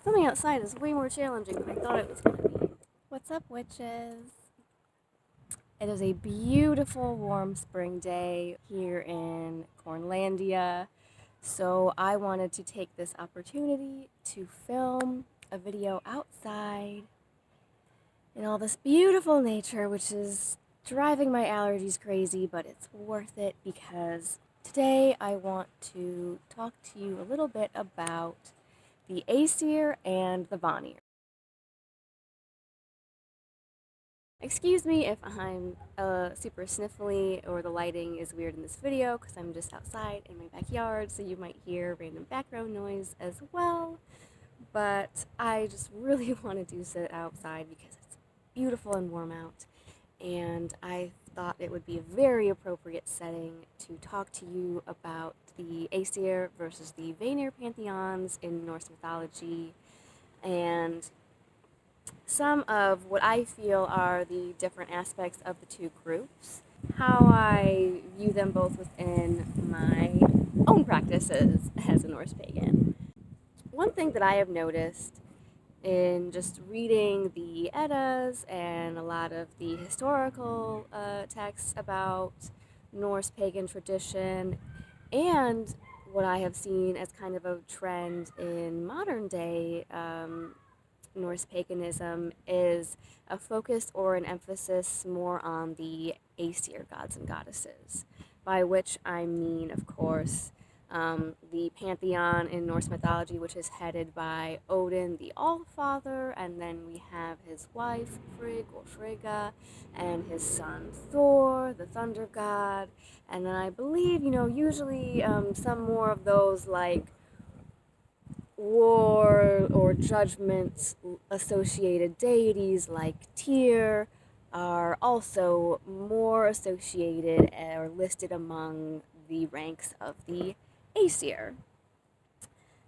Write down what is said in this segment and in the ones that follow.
Filming outside is way more challenging than I thought it was going to be. What's up, witches? It is a beautiful, warm spring day here in Cornlandia, so I wanted to take this opportunity to film a video outside in all this beautiful nature, which is driving my allergies crazy, but it's worth it because today I want to talk to you a little bit about the Aesir and the Vanir. Excuse me if I'm super sniffly or the lighting is weird in this video because I'm just outside in my backyard, so you might hear random background noise as well. But I just really wanted to sit outside because it's beautiful and warm out, and I thought it would be a very appropriate setting to talk to you about the Aesir versus the Vanir pantheons in Norse mythology, and some of what I feel are the different aspects of the two groups, how I view them both within my own practices as a Norse pagan. One thing that I have noticed in just reading the Eddas and a lot of the historical texts about Norse pagan tradition, and what I have seen as kind of a trend in modern day Norse paganism, is a focus or an emphasis more on the Aesir gods and goddesses, by which I mean, of course, the pantheon in Norse mythology, which is headed by Odin, the Allfather, and then we have his wife, Frigg or Frigga, and his son, Thor, the thunder god, and then I believe, usually some more of those, like, war or judgment associated deities like Tyr are also more associated or listed among the ranks of the Aesir.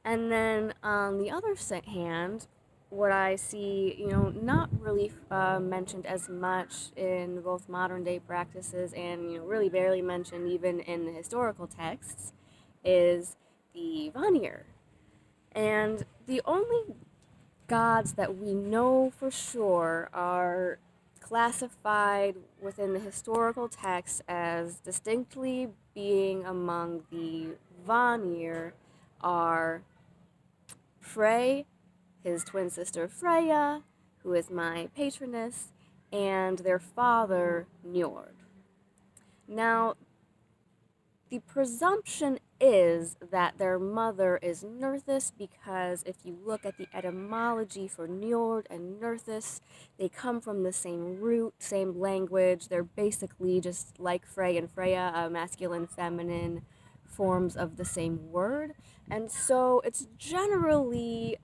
And then on the other hand, what I see, not really mentioned as much in both modern day practices and, really barely mentioned even in the historical texts, is the Vanir. And the only gods that we know for sure are classified within the historical texts as distinctly being among the Vanir are Frey, his twin sister Freya, who is my patroness, and their father Njord. Now, the presumption is that their mother is Nerthus, because if you look at the etymology for Njord and Nerthus, they come from the same root, same language. They're basically just like Frey and Freya, masculine, feminine forms of the same word. And so it's generally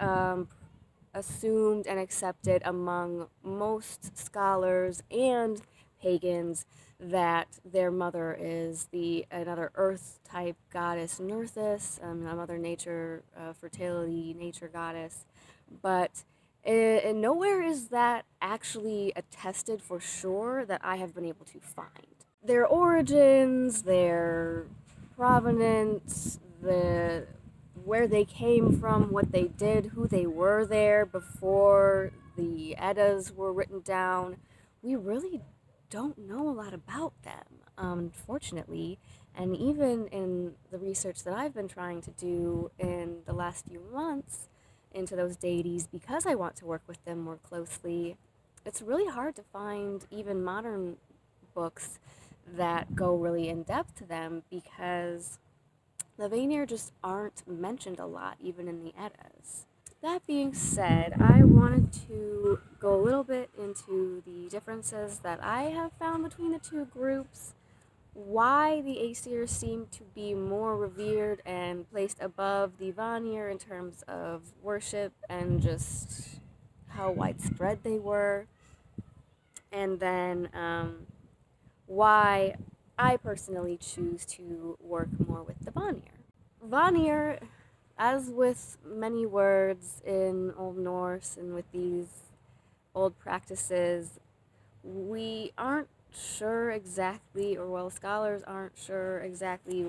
assumed and accepted among most scholars and pagans that their mother is another earth type goddess Nerthus, a mother nature, fertility nature goddess, but nowhere is that actually attested for sure that I have been able to find. Their origins, their provenance, where they came from, what they did, who they were there before the Eddas were written down, we really don't know a lot about them, unfortunately. And even in the research that I've been trying to do in the last few months into those deities, because I want to work with them more closely, it's really hard to find even modern books that go really in depth to them, because the Vanir just aren't mentioned a lot, even in the Eddas. That being said, I wanted to go a little bit into the differences that I have found between the two groups, why the Aesir seem to be more revered and placed above the Vanir in terms of worship and just how widespread they were, and then why I personally choose to work more with the Vanir. Vanir, as with many words in Old Norse and with these old practices, we aren't sure exactly, or well, scholars aren't sure exactly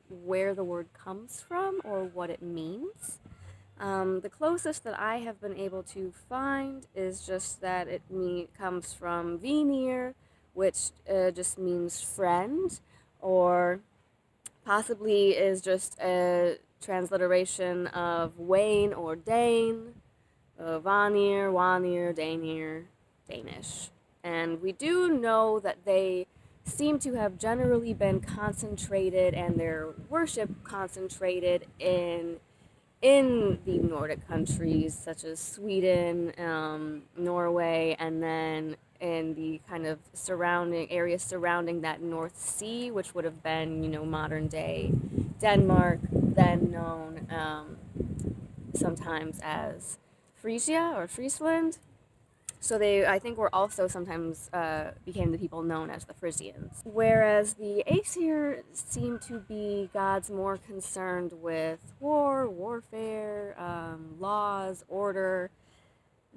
where the word comes from or what it means. The closest that I have been able to find is just that comes from Vanir, which just means friend, or possibly is just a transliteration of Wayne or Dane, Vanir, Wanir, Danir, Danish. And we do know that they seem to have generally been concentrated and their worship concentrated in the Nordic countries such as Sweden, Norway, and then in the kind of surrounding areas surrounding that North Sea, which would have been, modern day Denmark, then known sometimes as Frisia or Friesland. So they, I think, were also sometimes became the people known as the Frisians. Whereas the Aesir seem to be gods more concerned with war, warfare, laws, order.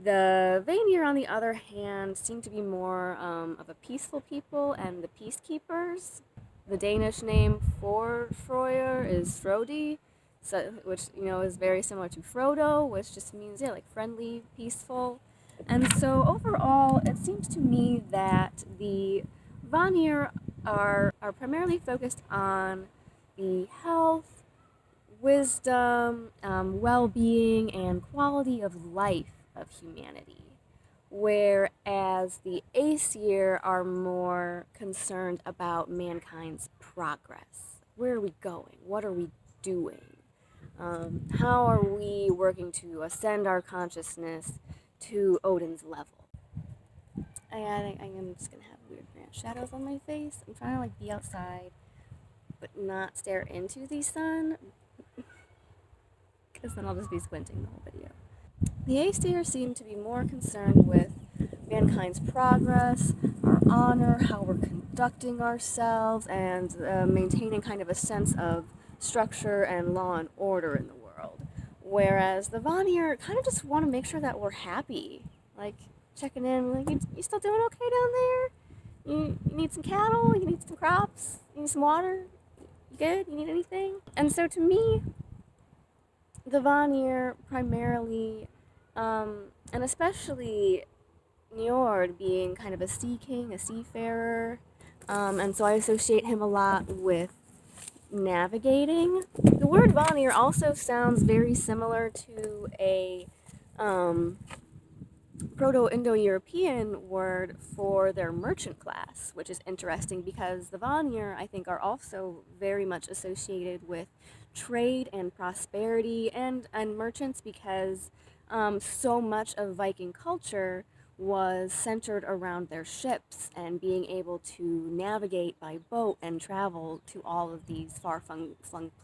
The Vanir, on the other hand, seem to be more of a peaceful people and the peacekeepers. The Danish name for Freyr is Frodi, so, which is very similar to Frodo, which just means like friendly, peaceful. And so overall, it seems to me that the Vanir are primarily focused on the health, wisdom, well-being, and quality of life of humanity, whereas the Aesir are more concerned about mankind's progress. Where are we going? What are we doing? How are we working to ascend our consciousness to Odin's level? I'm just gonna have weird branch shadows on my face. I'm trying to be outside, but not stare into the sun, because then I'll just be squinting the whole video. The Aesir seem to be more concerned with mankind's progress, our honor, how we're conducting ourselves, and maintaining kind of a sense of structure and law and order in the world. Whereas the Vanir kind of just want to make sure that we're happy, checking in, you still doing okay down there? You need some cattle? You need some crops? You need some water? You good? You need anything? And so to me, the Vanir primarily, and especially Njord being kind of a sea king, a seafarer, and so I associate him a lot with navigating. The word Vanir also sounds very similar to a Proto-Indo-European word for their merchant class, which is interesting because the Vanir, I think, are also very much associated with trade and prosperity and merchants, because so much of Viking culture was centered around their ships and being able to navigate by boat and travel to all of these far-flung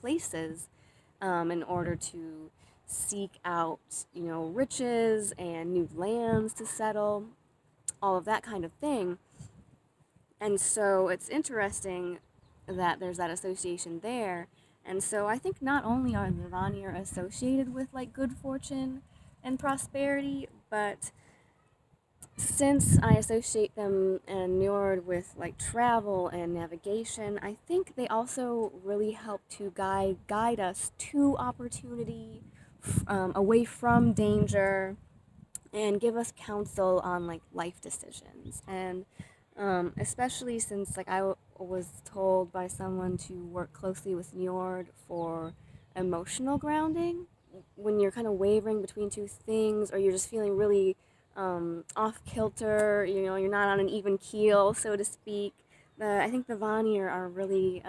places in order to seek out, riches and new lands to settle, all of that kind of thing. And so it's interesting that there's that association there. And so I think not only are the Vanir associated with good fortune and prosperity, but since I associate them and Njord with travel and navigation, I think they also really help to guide us to opportunity, away from danger, and give us counsel on life decisions. And especially since I was told by someone to work closely with Njord for emotional grounding when you're kind of wavering between two things, or you're just feeling really off kilter, you're not on an even keel, so to speak. I think the Vanir are really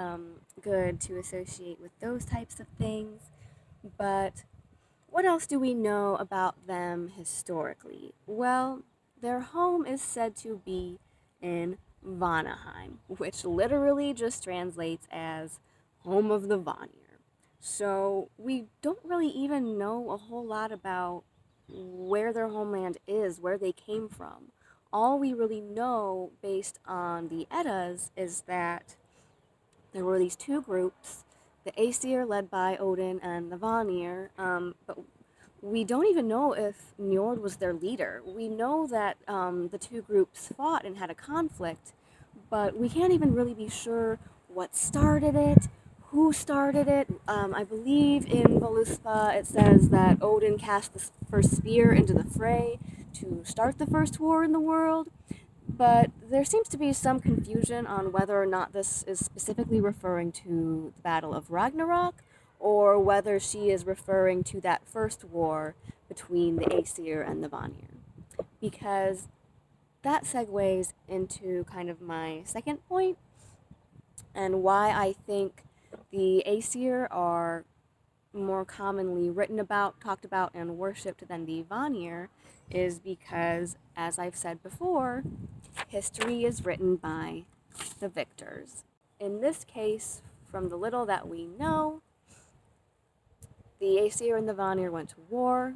good to associate with those types of things. But what else do we know about them historically? Well, their home is said to be in Vanaheim, which literally just translates as home of the Vanir. So we don't really even know a whole lot about where their homeland is, where they came from. All we really know based on the Eddas is that there were these two groups, the Aesir led by Odin and the Vanir, but we don't even know if Njord was their leader. We know that the two groups fought and had a conflict, but we can't even really be sure what started it, who started it. I believe in Voluspa it says that Odin cast the first spear into the fray to start the first war in the world, but there seems to be some confusion on whether or not this is specifically referring to the Battle of Ragnarok, or whether she is referring to that first war between the Aesir and the Vanir. Because that segues into kind of my second point, and why I think the Aesir are more commonly written about, talked about, and worshipped than the Vanir is because, as I've said before, history is written by the victors. In this case, from the little that we know, the Aesir and the Vanir went to war.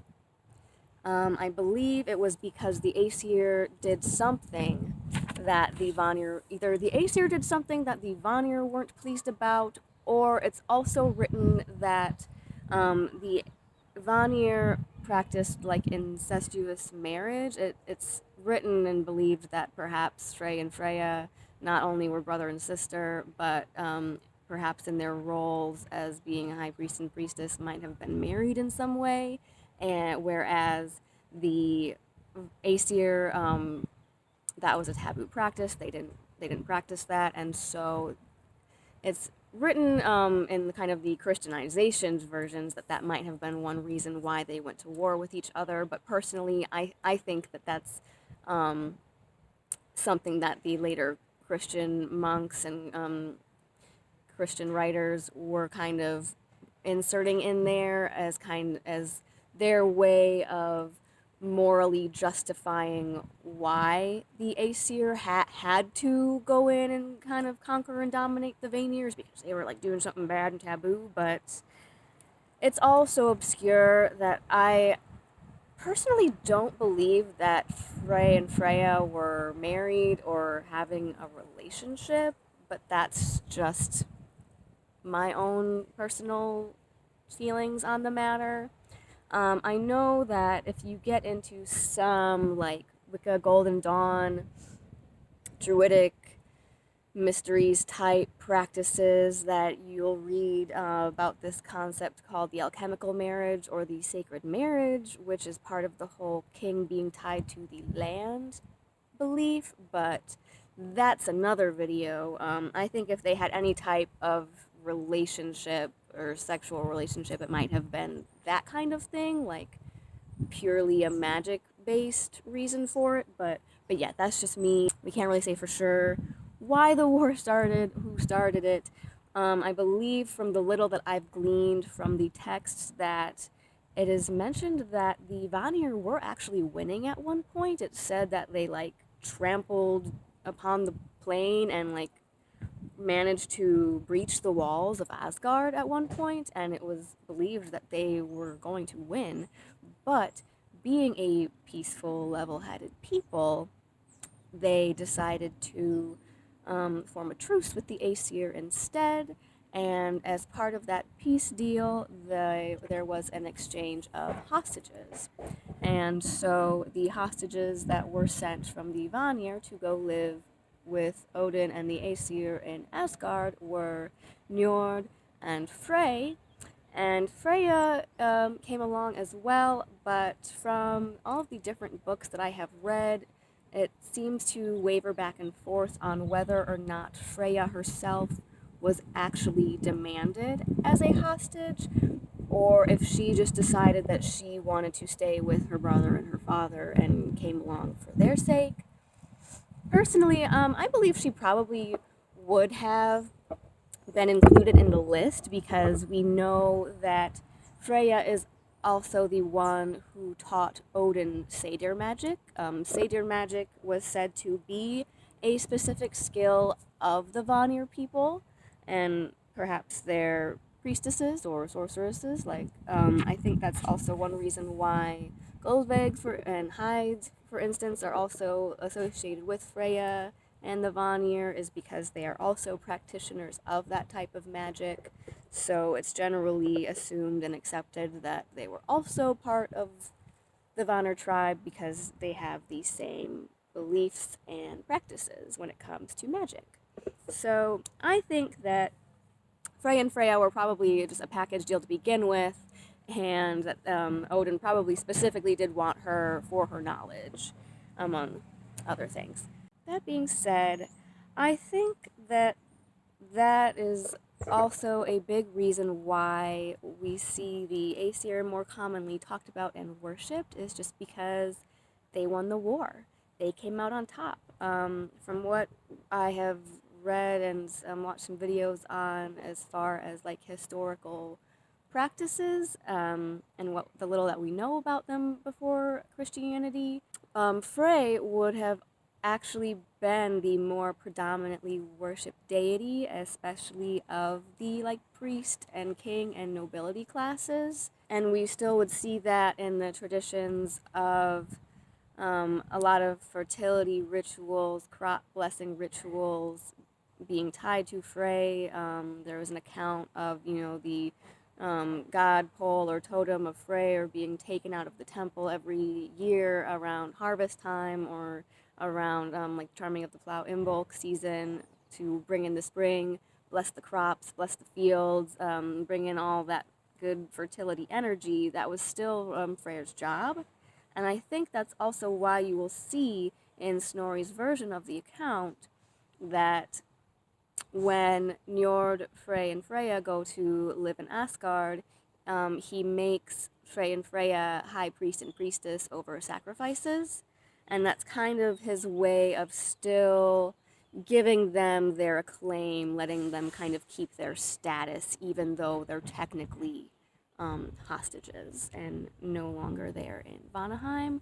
I believe it was because the Aesir did something that the Vanir, either the Aesir did something that the Vanir weren't pleased about, or it's also written that the Vanir practiced like incestuous marriage. It's written and believed that perhaps Frey and Freya not only were brother and sister, but perhaps in their roles as being a high priest and priestess might have been married in some way, and whereas the Aesir, that was a taboo practice. They didn't practice that, and so it's written in kind of the Christianizations versions that might have been one reason why they went to war with each other. But personally, I think that that's something that the later Christian monks and Christian writers were kind of inserting in there as their way of morally justifying why the Aesir had to go in and kind of conquer and dominate the Vanir, because they were like doing something bad and taboo. But it's all so obscure that I personally don't believe that Frey and Freya were married or having a relationship, but that's just my own personal feelings on the matter. I know that if you get into some like Wicca, Golden Dawn, Druidic mysteries type practices, that you'll read about this concept called the alchemical marriage or the sacred marriage, which is part of the whole king being tied to the land belief, but that's another video. I think if they had any type of relationship or sexual relationship, it might have been that kind of thing, like purely a magic based reason for it. But yeah, that's just me. We can't really say for sure why the war started, who started it. I believe from the little that I've gleaned from the texts that it is mentioned that the Vanir were actually winning at one point. It said that they like trampled upon the plain and like managed to breach the walls of Asgard at one point, and it was believed that they were going to win. But being a peaceful, level-headed people, they decided to form a truce with the Aesir instead, and as part of that peace deal, there was an exchange of hostages. And so the hostages that were sent from the Vanir to go live with Odin and the Aesir in Asgard were Njord and Frey. And Freya came along as well, but from all of the different books that I have read, it seems to waver back and forth on whether or not Freya herself was actually demanded as a hostage, or if she just decided that she wanted to stay with her brother and her father and came along for their sake. Personally, I believe she probably would have been included in the list, because we know that Freya is also the one who taught Odin Satyr magic. Satyr magic was said to be a specific skill of the Vanir people, and perhaps their priestesses or sorceresses. I think that's also one reason why Goldveig and hides, for instance, are also associated with Freya and the Vanir, is because they are also practitioners of that type of magic. So it's generally assumed and accepted that they were also part of the Vanir tribe because they have the same beliefs and practices when it comes to magic. So I think that Frey and Freya were probably just a package deal to begin with, and that Odin probably specifically did want her for her knowledge, among other things. That being said, I think that that is also a big reason why we see the Aesir more commonly talked about and worshipped, is just because they won the war. They came out on top. From what I have read and watched some videos on, as far as like historical practices, and what the little that we know about them before Christianity, Frey would have actually been the more predominantly worshipped deity, especially of the like priest and king and nobility classes. And we still would see that in the traditions of a lot of fertility rituals, crop blessing rituals being tied to Frey. There was an account of, the god pole or totem of Frey being taken out of the temple every year around harvest time, or around like Charming of the Plough Imbolc season, to bring in the spring, bless the crops, bless the fields, bring in all that good fertility energy. That was still Frey's job. And I think that's also why you will see in Snorri's version of the account that when Njord, Frey, and Freya go to live in Asgard, he makes Frey and Freya high priest and priestess over sacrifices. And that's kind of his way of still giving them their acclaim, letting them kind of keep their status, even though they're technically hostages and no longer there in Vanaheim.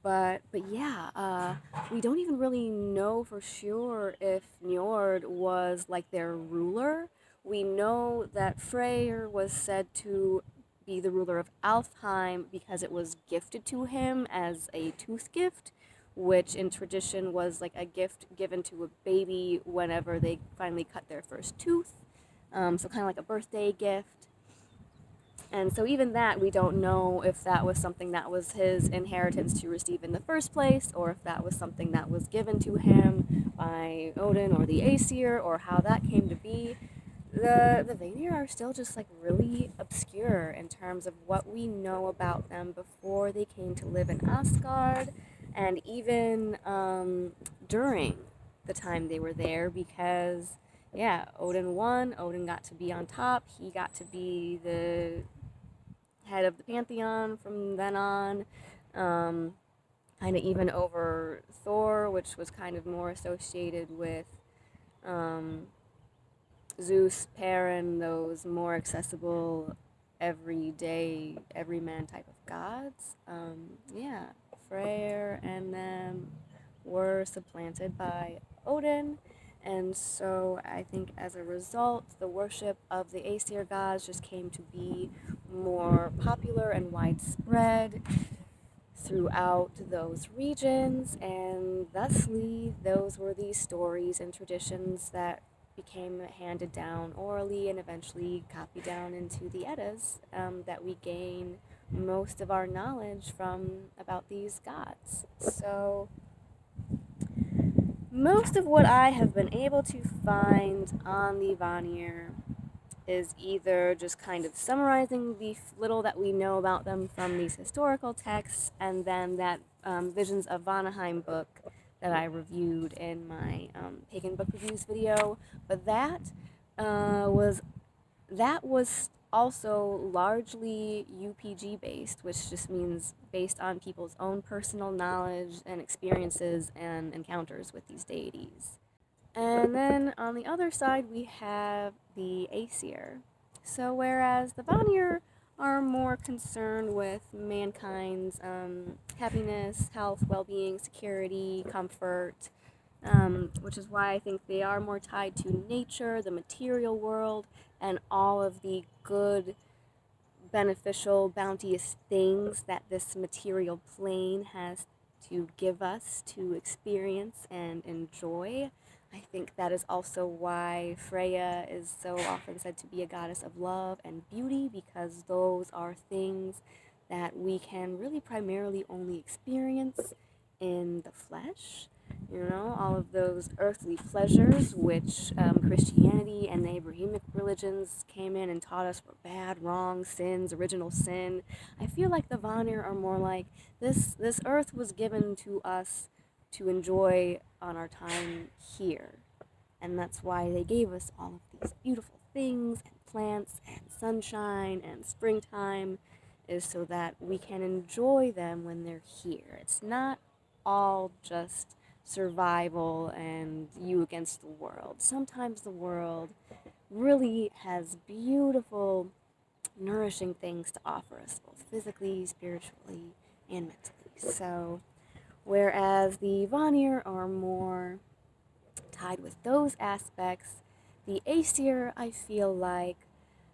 But yeah, we don't even really know for sure if Njord was like their ruler. We know that Freyr was said to be the ruler of Alfheim because it was gifted to him as a tooth gift, which in tradition was like a gift given to a baby whenever they finally cut their first tooth. So kind of like a birthday gift. And so even that, we don't know if that was something that was his inheritance to receive in the first place, or if that was something that was given to him by Odin or the Aesir, or how that came to be. The Vanir are still just like really obscure in terms of what we know about them before they came to live in Asgard, and even during the time they were there, because yeah, Odin won. Odin got to be on top. He got to be the head of the pantheon from then on. Kind of even over Thor, which was kind of more associated with Zeus, Perrin, those more accessible, everyday, everyman type of gods. Yeah, Freyr and them were supplanted by Odin. And so I think as a result, the worship of the Aesir gods just came to be more popular and widespread throughout those regions, and thusly those were the stories and traditions that became handed down orally and eventually copied down into the Eddas, that we gain most of our knowledge from about these gods. So most of what I have been able to find on the Vanir is either just kind of summarizing the little that we know about them from these historical texts, and then that Visions of Vanaheim book that I reviewed in my pagan book reviews video. But that was also largely UPG based, which just means based on people's own personal knowledge and experiences and encounters with these deities. And then on the other side, we have the Aesir. So whereas the Vanir are more concerned with mankind's happiness, health, well-being, security, comfort, which is why I think they are more tied to nature, the material world, and all of the good, beneficial, bounteous things that this material plane has to give us to experience and enjoy. I think that is also why Freya is so often said to be a goddess of love and beauty, because those are things that we can really primarily only experience in the flesh. You know, all of those earthly pleasures, which Christianity and the Abrahamic religions came in and taught us were bad, wrong, sins, original sin. I feel like the Vanir are more like this earth was given to us to enjoy on our time here. And that's why they gave us all of these beautiful things and plants and sunshine and springtime, is so that we can enjoy them when they're here. It's not all just survival and you against the world. Sometimes the world really has beautiful, nourishing things to offer us, both physically, spiritually, and mentally. So, whereas the Vanir are more tied with those aspects, the Aesir, I feel like,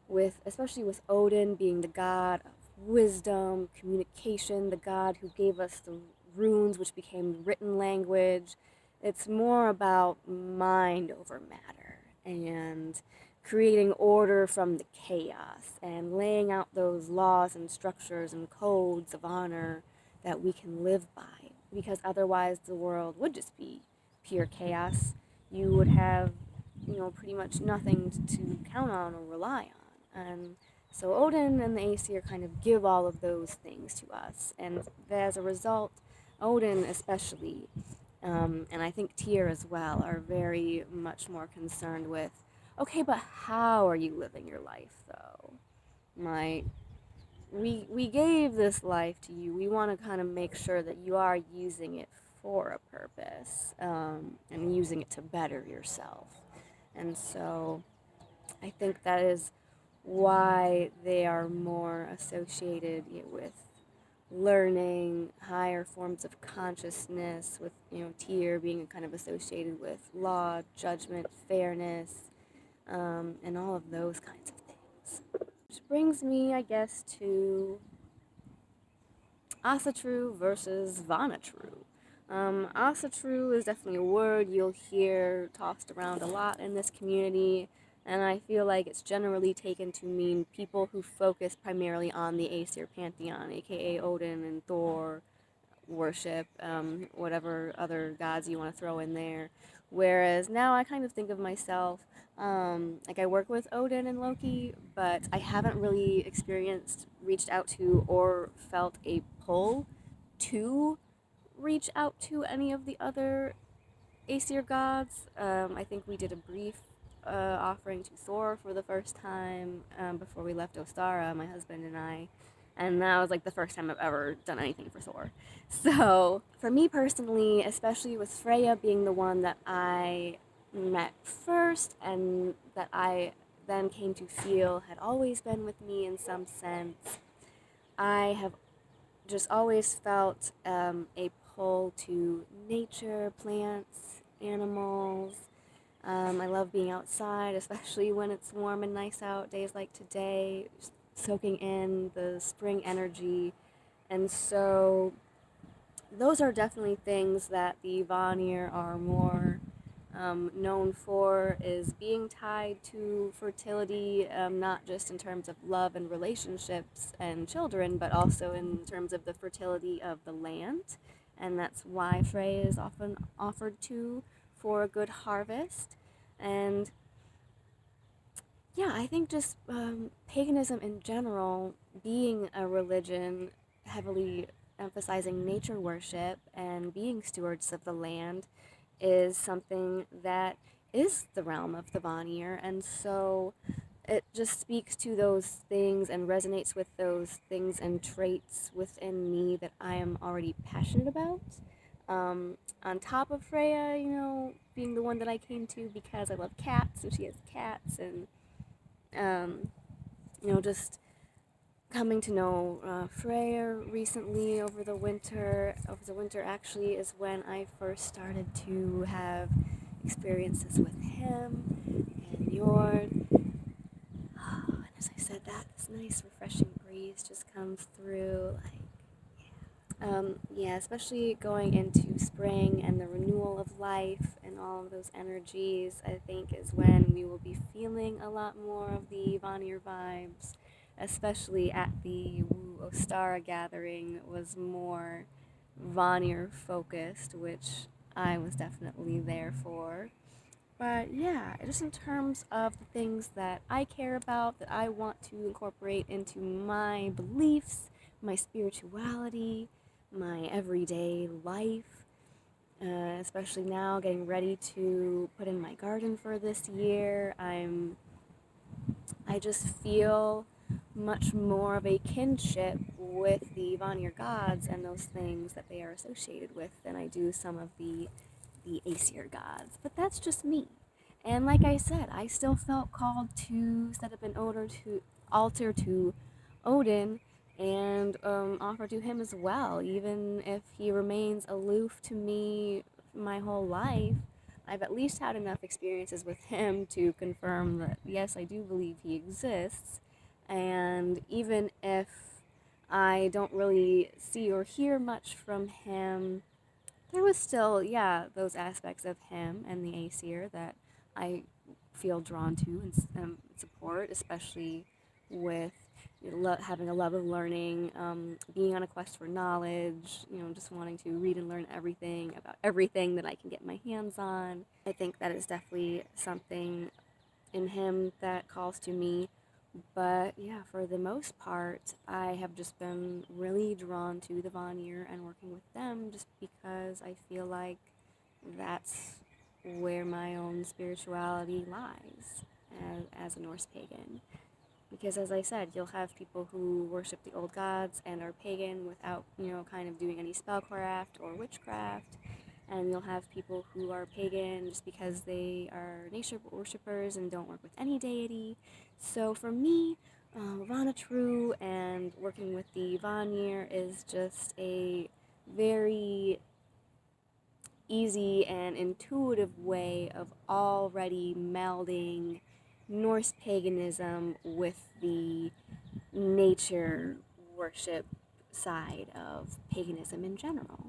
with especially with Odin being the god of wisdom, communication, the god who gave us the runes which became written language, it's more about mind over matter and creating order from the chaos and laying out those laws and structures and codes of honor that we can live by, because otherwise the world would just be pure chaos. You would have, pretty much nothing to count on or rely on. And so Odin and the Aesir kind of give all of those things to us. And as a result, Odin especially, and I think Tyr as well, are very much more concerned with, okay, but how are you living your life though? Like, we gave this life to you. We want to kind of make sure that you are using it for a purpose, and using it to better yourself. And so I think that is why they are more associated with learning, higher forms of consciousness, with, Tyr being kind of associated with law, judgment, fairness, and all of those kinds of things. Which brings me, I guess, to Asatru versus Vanatru. Asatru is definitely a word you'll hear tossed around a lot in this community, and I feel like it's generally taken to mean people who focus primarily on the Aesir pantheon, aka Odin and Thor worship, whatever other gods you want to throw in there. Whereas now I kind of think of myself, like I work with Odin and Loki, but I haven't really reached out to, or felt a pull to reach out to any of the other Aesir gods. I think we did a brief offering to Thor for the first time before we left Ostara, my husband and I. And that was like the first time I've ever done anything for Thor. So, for me personally, especially with Freya being the one that I met first and that I then came to feel had always been with me in some sense, I have just always felt a pull to nature, plants, animals. I love being outside, especially when it's warm and nice out, days like today, soaking in the spring energy. And so those are definitely things that the Vanir are more known for, is being tied to fertility, not just in terms of love and relationships and children, but also in terms of the fertility of the land. And that's why Frey is often offered to for a good harvest. And yeah, I think just paganism in general, being a religion heavily emphasizing nature worship and being stewards of the land, is something that is the realm of the Vanir. And so it just speaks to those things and resonates with those things and traits within me that I am already passionate about. On top of Freya, being the one that I came to because I love cats, so she has cats, and just coming to know Freya recently over the winter. Over the winter, actually, is when I first started to have experiences with him and Njord. And as I said that, this nice, refreshing breeze just comes through, yeah, especially going into spring and the renewal of life and all of those energies, I think is when we will be feeling a lot more of the Vanir vibes, especially at the Wu Ostara gathering. It was more Vanir focused, which I was definitely there for. But yeah, just in terms of the things that I care about, that I want to incorporate into my beliefs, my spirituality, my everyday life, especially now getting ready to put in my garden for this year, I just feel much more of a kinship with the Vanir gods and those things that they are associated with than I do some of the Aesir gods. But that's just me. And like I said, I still felt called to set up an altar to Odin and offer to him as well, even if he remains aloof to me my whole life. I've at least had enough experiences with him to confirm that yes, I do believe he exists. And even if I don't really see or hear much from him, there was still, yeah, those aspects of him and the Aesir that I feel drawn to and support, especially with having a love of learning, being on a quest for knowledge, just wanting to read and learn everything about everything that I can get my hands on. I think that is definitely something in him that calls to me. But yeah, for the most part, I have just been really drawn to the Vanir and working with them just because I feel like that's where my own spirituality lies as a Norse pagan. Because as I said, you'll have people who worship the old gods and are pagan without, kind of doing any spellcraft or witchcraft. And you'll have people who are pagan just because they are nature worshippers and don't work with any deity. So for me, Vanatru and working with the Vanir is just a very easy and intuitive way of already melding Norse paganism with the nature worship side of paganism in general.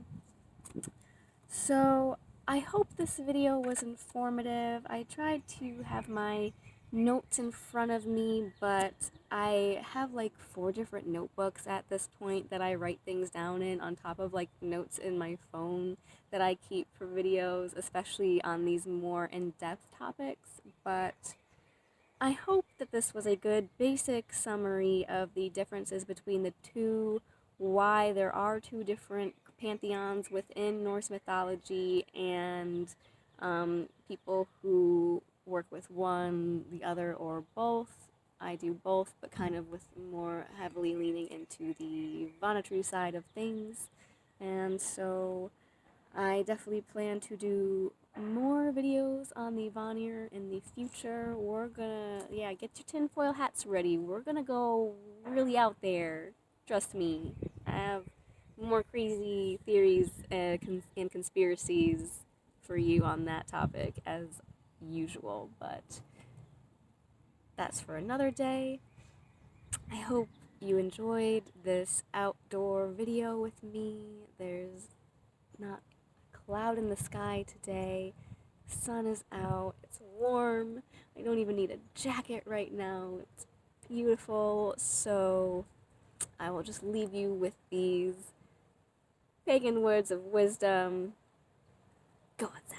So I hope this video was informative. I tried to have my notes in front of me, but I have like 4 different notebooks at this point that I write things down in on top of like notes in my phone that I keep for videos, especially on these more in-depth topics. But I hope that this was a good basic summary of the differences between the two, why there are 2 different pantheons within Norse mythology, and people who work with one, the other, or both. I do both, but kind of with more heavily leaning into the Vanatru side of things. And so I definitely plan to do more videos on the Vanir in the future. We're gonna, get your tinfoil hats ready. We're gonna go really out there. Trust me. I have more crazy theories and conspiracies for you on that topic as usual, but that's for another day. I hope you enjoyed this outdoor video with me. There's not a cloud in the sky today. Sun is out. It's warm. I don't even need a jacket right now. It's beautiful. So I will just leave you with these pagan words of wisdom. Go outside.